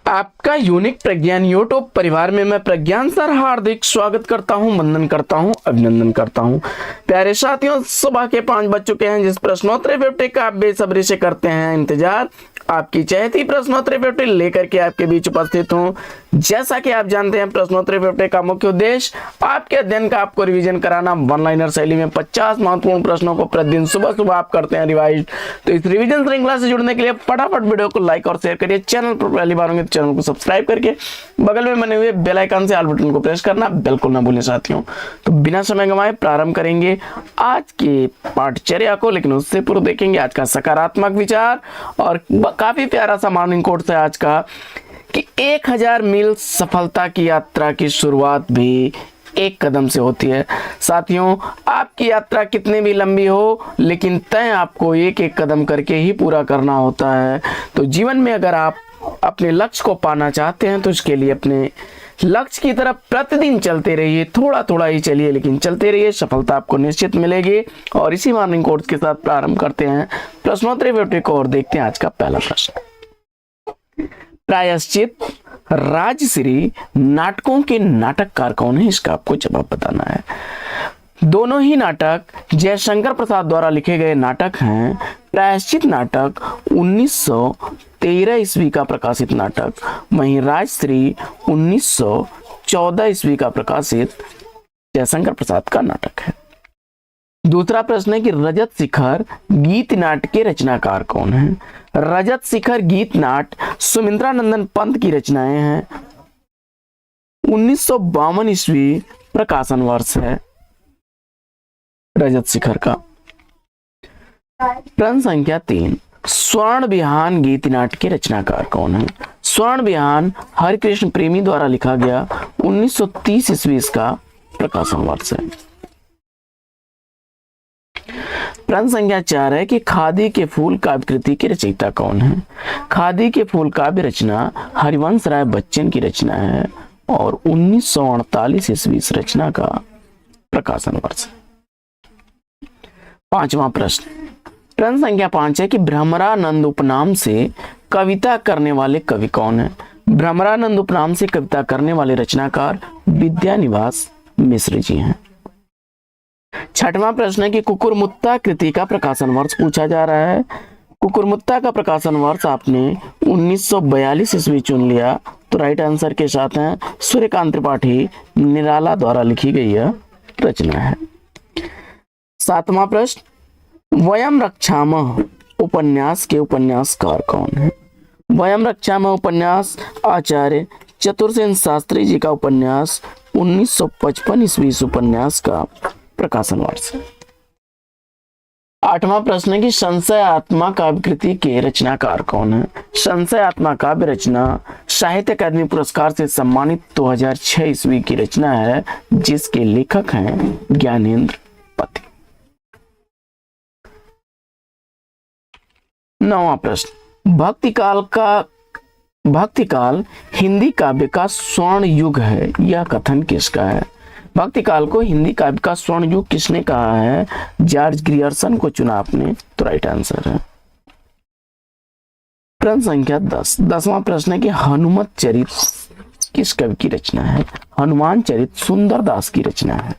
आपका यूनिक प्रज्ञान यूट्यूब परिवार में मैं प्रज्ञान सर हार्दिक स्वागत करता हूं, वंदन करता हूं, अभिनंदन करता हूं। प्यारे साथियों, सुबह के 5 बज चुके हैं। जिस प्रश्नोत्तरी 50 का आप बेसब्री से करते हैं इंतजार, आपकी चहेती प्रश्नोत्तरी 50 लेकर के आपके बीच उपस्थित हूं। जैसा कि आप जानते हैं, प्रश्नोत्तरी 50 का मुख्य उद्देश्य आपके अध्ययन का आपको रिवीजन कराना। वन लाइनर शैली में 50 महत्वपूर्ण प्रश्नों को प्रतिदिन सुबह सुबह आप करते हैं रिवाइज। तो इस रिवीजन श्रृंखला से जुड़ने के लिए फटाफट वीडियो को लाइक और शेयर करिए। चैनल पर पहली बार होंगे तो चैनल को सब्सक्राइब करके बगल में बने हुए बेल आइकन से ऑल बटन को प्रेस करना बिल्कुल ना भूलें साथियों। तो बिना समय गंवाए प्रारंभ करेंगे आज के पाठचर्या को, लेकिन उससे पूर्व देखेंगे आज का सकारात्मक विचार। और काफी प्यारा सा मॉर्निंग कोट है आज का कि 1000 मील सफलता की यात्रा की शुरुआत भी एक कदम से होती है। साथियों, आपकी यात्रा कितनी भी लंबी हो, लेकिन तय आपको एक एक कदम करके ही पूरा करना होता है। तो जीवन में अगर आप अपने लक्ष्य को पाना चाहते हैं तो इसके लिए अपने लक्ष्य की तरफ प्रतिदिन चलते रहिए। थोड़ा थोड़ा ही चलिए, लेकिन चलते रहिए, सफलता आपको निश्चित मिलेगी। और इसी मॉर्निंग कोट्स के साथ प्रारंभ करते हैं प्रश्नोत्तरी 50 को और देखते हैं आज का पहला प्रश्न। प्रायश्चित राजश्री नाटकों के नाटककार कौन है? इसका आपको जवाब बताना है। दोनों ही नाटक जयशंकर प्रसाद द्वारा लिखे गए नाटक हैं। प्रायश्चित नाटक 1913 ईस्वी का प्रकाशित नाटक, वहीं राजश्री 1914 ईस्वी का प्रकाशित जयशंकर प्रसाद का नाटक है। दूसरा प्रश्न है कि रजत शिखर गीत नाट के रचनाकार कौन है? रजत शिखर गीत नाट सुमित्रानंदन पंत की रचनाएं हैं। 1952 ईस्वी प्रकाशन वर्ष है रजत शिखर का। प्रश्न संख्या 3, स्वर्ण विहान गीत नाट के रचनाकार कौन है? स्वर्ण विहान हरिकृष्ण प्रेमी द्वारा लिखा गया 1930 ईस्वी का प्रकाशन वर्ष है। प्रश्न संख्या 4 है कि खादी के फूल काव्य कृति की रचयिता कौन है? खादी के फूल काव्य रचना हरिवंश राय बच्चन की रचना है और 1948 ईस्वी इस रचना का प्रकाशन वर्ष है। पांचवा प्रश्न संख्या 5 है कि भ्रमरानंद उपनाम से कविता करने वाले कवि कौन है? भ्रमरानंद उपनाम से कविता करने वाले रचनाकार विद्यानिवास मिश्र जी हैं। छठवां प्रश्न है कि कुकुरमुत्ता कृति का प्रकाशन वर्ष पूछा जा रहा है। कुकुरमुत्ता का प्रकाशन वर्ष आपने 1942 ईस्वी चुन लिया, तो राइट आंसर के साथ हैं सूर्यकांत त्रिपाठी निराला द्वारा लिखी गई यह रचना है। सातवां प्रश्न, वयम रक्षामः उपन्यास के उपन्यासकार कौन है? वयम रक्षामः उपन्यास आचार्य चतुर्सेन शास्त्री जी का उपन्यास 1955 ईस्वी उपन्यास का प्रकाशन वर्ष है। आठवां प्रश्न है कि संशय आत्मा काव्य कृति के रचनाकार कौन है? संशय आत्मा काव्य रचना साहित्य अकादमी पुरस्कार से सम्मानित 2006 ईस्वी की रचना है, जिसके लेखक हैं ज्ञानेंद्र पति। नौवां प्रश्न, भक्तिकाल हिंदी काव्य का स्वर्ण युग है, यह कथन किसका है? भक्तिकाल को हिंदी काव्य का स्वर्ण युग किसने कहा है? जॉर्ज ग्रियर्सन को चुना आपने, तो राइट आंसर है। प्रश्न संख्या 10, 10वां प्रश्न है कि हनुमत चरित किस कवि की रचना है? हनुमान चरित सुंदर दास की रचना है।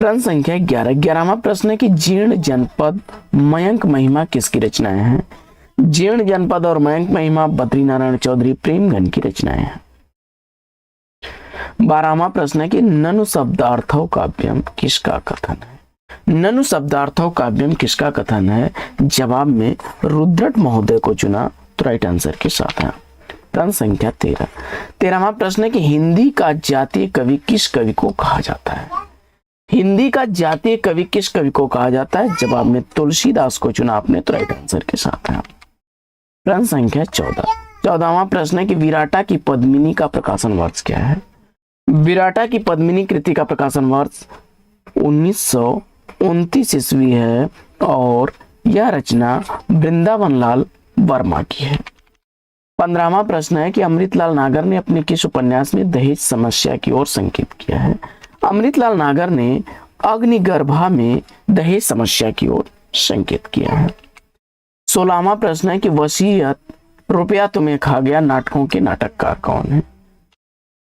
प्रश्न संख्या 11, 11वां प्रश्न है कि जीर्ण जनपद मयंक महिमा किसकी रचनाएं हैं? जीर्ण जनपद और मयंक महिमा बद्रीनारायण चौधरी प्रेमगन की रचनाएं हैं। 12वां प्रश्न है कि ननु शब्दार्थो काव्यम किसका कथन है? ननु शब्दार्थो काव्यम किसका कथन है? जवाब में रुद्रट महोदय को चुना, तो राइट आंसर के साथ है। प्रश्न संख्या 13, 13वां प्रश्न है कि हिंदी का जातीय कवि किस कवि को कहा जाता है? हिंदी का जातीय कवि किस कवि को कहा जाता है? जवाब में तुलसीदास को चुना आपने, तो राइट आंसर के साथ है। प्रश्न संख्या 14, 14वां प्रश्न है कि विराटा की पद्मिनी का प्रकाशन वर्ष क्या है? विराटा की पद्मिनी कृति का प्रकाशन वर्ष 1929 ईस्वी है और यह रचना वृंदावन लाल वर्मा की है। 15वां प्रश्न है कि अमृतलाल नागर ने अपने किस उपन्यास में दहेज समस्या की ओर संकेत किया है? अमृतलाल नागर ने अग्निगर्भा में दहेज समस्या की ओर संकेत किया है। 16वां प्रश्न है कि वसीयत रुपया तुम्हें खा गया नाटकों के नाटककार कौन है?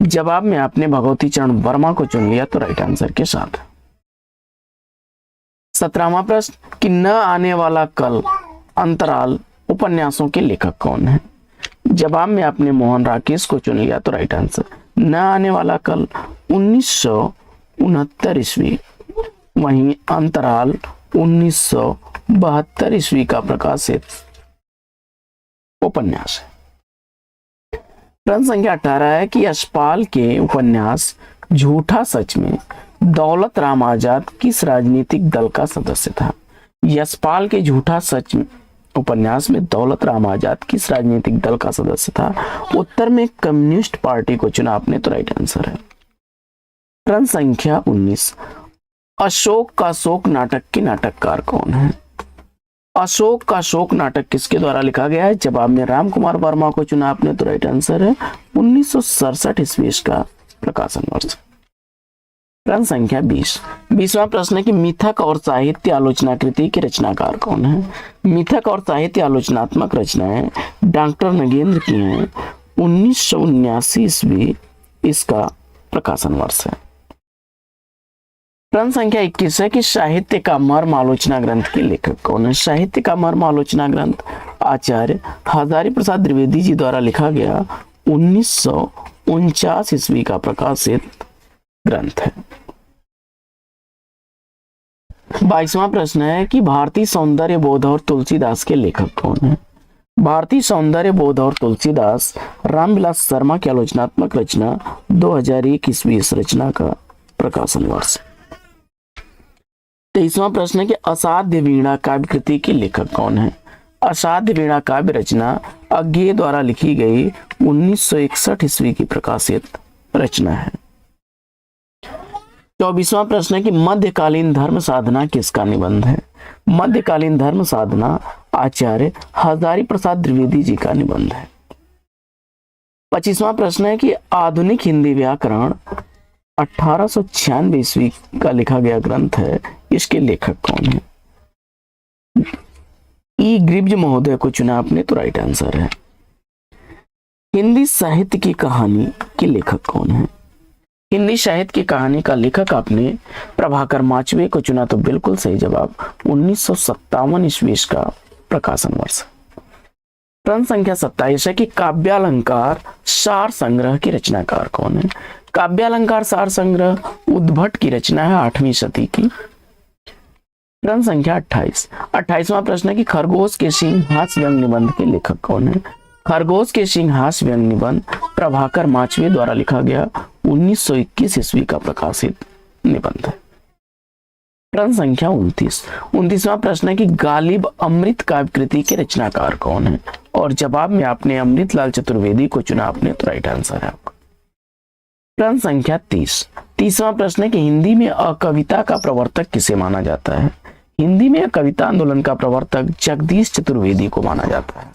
जवाब में आपने भगवती चरण वर्मा को चुन लिया तो राइट आंसर के साथ। 17वां प्रश्न कि न आने वाला कल अंतराल उपन्यासों के लेखक कौन है? जवाब में आपने मोहन राकेश को चुन लिया तो राइट आंसर। न आने वाला कल 1969 ईस्वी, वहीं अंतराल 1972 ईस्वी का प्रकाशित उपन्यास है। प्रश्न संख्या 18 है कि यशपाल के उपन्यास झूठा सच में दौलत राम आजाद किस राजनीतिक दल का सदस्य था? यशपाल के झूठा सच उपन्यास में दौलत राम आजाद किस राजनीतिक दल का सदस्य था? उत्तर में कम्युनिस्ट पार्टी को चुना आपने तो राइट आंसर है। प्रश्न संख्या 19 अशोक का शोक नाटक के नाटककार कौन है? अशोक का शोक नाटक किसके द्वारा लिखा गया है? जवाब में राम कुमार वर्मा को चुना आपने तो राइट आंसर है। 1967 ईस्वी का प्रकाशन वर्ष। प्रश्न संख्या 20वां प्रश्न है कि मिथक और साहित्य आलोचना कृति के रचनाकार कौन है? मिथक और साहित्य आलोचनात्मक रचनाएं डॉक्टर नगेंद्र की हैं। 1979 ईस्वी इसका प्रकाशन वर्ष है। प्रश्न संख्या 21 है कि साहित्य का मर्म आलोचना ग्रंथ के लेखक कौन है? साहित्य का मर्म आलोचना ग्रंथ आचार्य हजारी प्रसाद द्विवेदी जी द्वारा लिखा गया 1949 ईस्वी का प्रकाशित ग्रंथ है। 22वां प्रश्न है कि भारतीय सौंदर्य बोध और तुलसीदास के लेखक कौन है? भारतीय सौंदर्य बोध और तुलसीदास रामविलास शर्मा की आलोचनात्मक रचना 2001 ईस्वी इस रचना का प्रकाशन वर्ष। 23वां प्रश्न है कि असाध्य वीणा काव्य कृति के लेखक कौन है? असाध्य वीणा काव्य रचना अज्ञेय द्वारा लिखी गई 1961 ईस्वी की प्रकाशित रचना है। 24वां प्रश्न है कि मध्यकालीन धर्म साधना किसका निबंध है? मध्यकालीन धर्म साधना आचार्य हजारी प्रसाद द्विवेदी जी का निबंध है। 25वां प्रश्न है कि आधुनिक हिंदी व्याकरण 1896 ईस्वी का लिखा गया ग्रंथ है, इसके लेखक कौन है? ई ग्रिब्ज महोदय को चुना आपने तो राइट आंसर है। हिंदी साहित्य की कहानी के लेखक कौन है? हिंदी साहित्य की कहानी का लेखक आपने प्रभाकर माचवे को चुना तो बिल्कुल सही जवाब। 1957 ईस्वी का प्रकाशन वर्ष। प्रश्न संख्या 27 है कि काव्यालंकार सार संग्रह की रचनाकार कौन है? काव्यालंकार सार संग्रह उद्भट की रचना है 8वीं सदी की। प्रश्न संख्या 28वां प्रश्न है कि खरगोश के सिंह हास्य व्यंग निबंध के लेखक कौन है? खरगोश के सिंह हास्य व्यंग निबंध प्रभाकर माचवे द्वारा लिखा गया 1921 ईस्वी का प्रकाशित निबंध है। प्रश्न संख्या 29वां प्रश्न है कि गालिब अमृत काव्य कृति के रचनाकार कौन है? और जवाब में आपने अमृतलाल चतुर्वेदी को चुना आपने तो राइट आंसर है आपका। प्रश्न संख्या 30वां प्रश्न है कि हिंदी में अकविता का प्रवर्तक किसे माना जाता है? हिंदी में कविता आंदोलन का प्रवर्तक जगदीश चतुर्वेदी को माना जाता है।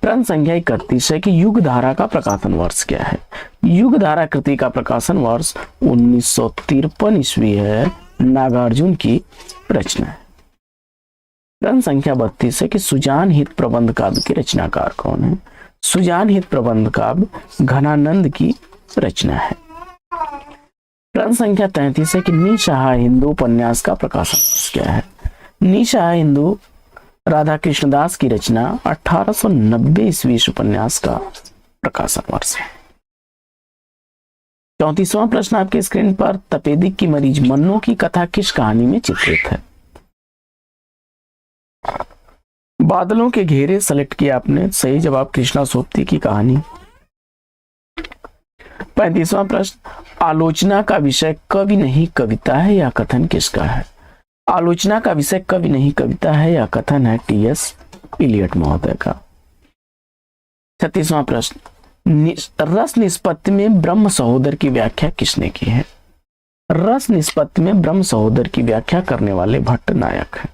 प्रश्न संख्या 31 है कि युग धारा का प्रकाशन वर्ष क्या है? युग धारा कृति का प्रकाशन वर्ष 1953 ईस्वी है, नागार्जुन की रचना है। प्रश्न संख्या 32 है कि सुजान हित प्रबंध काव्य के रचनाकार कौन है? सुजान हित प्रबंध काव्य घनानंद की रचना है। प्रश्न संख्या 33 है कि निशाहा हिंदू उपन्यास का प्रकाशन वर्ष क्या है? निशाहा हिंदू राधा कृष्णदास की रचना 1890 ईस्वी उपन्यास का प्रकाशन वर्ष है। 34वां प्रश्न आपके स्क्रीन पर तपेदिक की मरीज मन्नू की कथा किस कहानी में चित्रित है? बादलों के घेरे सेलेक्ट किया आपने, सही जवाब कृष्णा सोपती की कहानी। 35वां प्रश्न आलोचना का विषय कवि नहीं कविता है या कथन किसका है? आलोचना का विषय कवि नहीं कविता है या कथन है टी.एस. इलियट महोदय का। 36वां प्रश्न रस निष्पत्ति में ब्रह्म सहोदर की व्याख्या किसने की है? रस निष्पत्ति में ब्रह्म सहोदर की व्याख्या करने वाले भट्ट नायक है।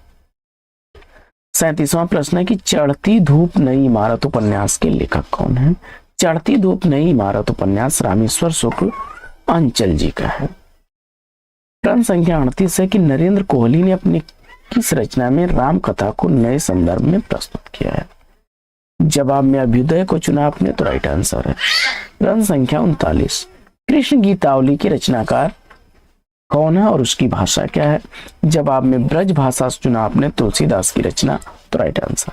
37वां प्रश्न है कि चढ़ती धूप नई इमारत उपन्यास के लेखक कौन है? चढ़ती धूप नई इमारत उपन्यास रामेश्वर शुक्ल अंचल जी का है। प्रश्न संख्या 38 है कि नरेंद्र कोहली ने अपनी किस रचना में राम कथा को नए संदर्भ में प्रस्तुत किया है? जवाब में अभ्युदय को चुना आपने तो राइट आंसर है। प्रश्न संख्या 39, कृष्ण गीतावली के रचनाकार कौन है और उसकी भाषा क्या है? जवाब में ब्रज भाषा चुना आपने, तुलसीदास की रचना तो राइट आंसर।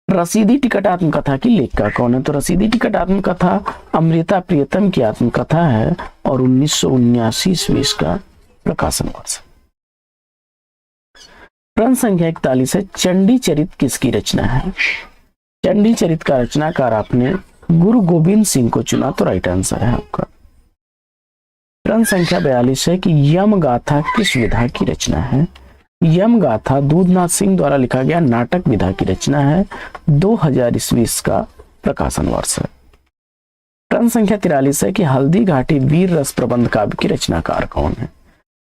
रसीदी टिकट आत्मकथा की लेखिका कौन है? तो रसीदी टिकट आत्मकथा अमृता प्रियतम की आत्मकथा है और 1979 ईस्वी का प्रकाशन वर्ष। प्रश्न संख्या 41 है, चंडी चरित किसकी रचना है? चंडी चरित का रचनाकार आपने गुरु गोविंद सिंह को चुना तो राइट आंसर है आपका। प्रश्न संख्या 42 है कि यम गाथा किस विधा की रचना है? यम गाथा दूधनाथ सिंह द्वारा लिखा गया नाटक विधा की रचना है, 2000 ईस्वी का प्रकाशन वर्ष है। प्रश्न संख्या 43 है कि हल्दी घाटी वीर रस प्रबंध काव्य की रचनाकार कौन है?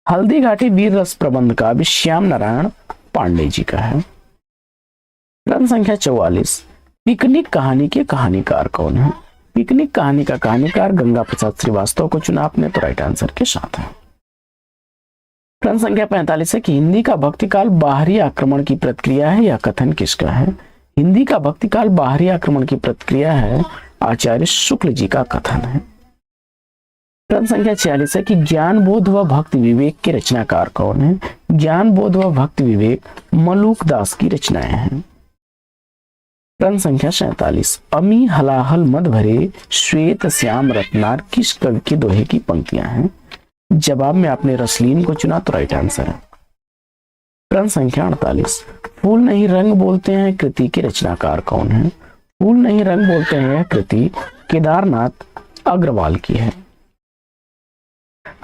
हल्दी घाटी वीर रस प्रबंध काव्य श्याम नारायण पांडे जी का है। प्रश्न संख्या 44, पिकनिक कहानी के कहानीकार कौन है? पिकनिक कहानी का कहानीकार गंगा प्रसाद श्रीवास्तव को चुना आपने तो राइट आंसर के साथ है। प्रश्न संख्या 45 है कि हिंदी का भक्तिकाल बाहरी आक्रमण की प्रतिक्रिया है या कथन किसका है? हिंदी का भक्तिकाल बाहरी आक्रमण की प्रतिक्रिया है, आचार्य शुक्ल जी का कथन है। प्रश्न संख्या 46 है कि ज्ञान बोध व भक्ति विवेक के रचनाकार कौन है? ज्ञान बोध व भक्ति विवेक मलूक दास की रचनाएं हैं। प्रश्न संख्या 47, अमी हलाहल मद भरे श्वेत श्याम रत्नार किस कवि के दोहे की पंक्तियां हैं? जवाब में आपने रसलीन को चुना तो राइट आंसर है। प्रश्न संख्या 48, फूल नहीं रंग बोलते हैं कृति के रचनाकार कौन है? फूल नहीं रंग बोलते हैं यह कृति केदारनाथ अग्रवाल की है।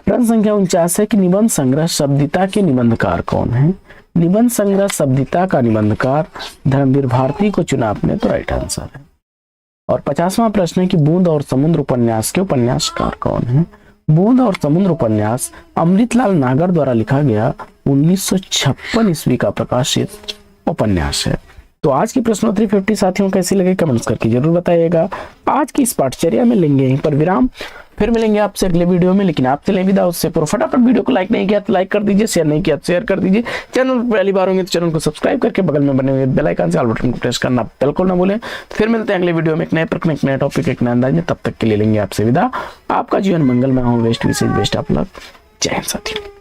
प्रश्न संख्या 49 है कि निबंध संग्रह शब्दिता के निबंधकार कौन है? निबंध संग्रह शब्दिता का निबंधकार धर्मवीर भारती को चुना आपने तो राइट आंसर है। और 50वां प्रश्न है कि बूंद और समुद्र उपन्यास के उपन्यासकार कौन है? बूंद और समुद्र उपन्यास अमृतलाल नागर द्वारा लिखा गया 1956 ईस्वी का प्रकाशित उपन्यास है। तो आज की प्रश्नोत्तरी 50 साथियों कैसी लगे कमेंट्स करके जरूर बताइएगा। आज की इस पाठचर्या में लेंगे यहीं पर विराम, फिर मिलेंगे आपसे अगले वीडियो में, लेकिन आप चले विदा उससे पूर्व फटाफट वीडियो को लाइक नहीं किया तो लाइक कर दीजिए, शेयर नहीं किया तो शेयर कर दीजिए। चैनल पर पहली बार होंगे तो चैनल को सब्सक्राइब करके बगल में बने हुए बेल आइकन से ऑल बटन को प्रेस करना बिल्कुल ना भूलें। फिर मिलते हैं अगले वीडियो में एक नए प्रश्न, एक नए टॉपिक, एक नए अंदाज में। तब तक के लिए लेंगे आपसे विदा। आपका जीवन मंगलमय हो, बेस्ट विशेष बेस्ट ऑफ लक। जय हिंद साथियों।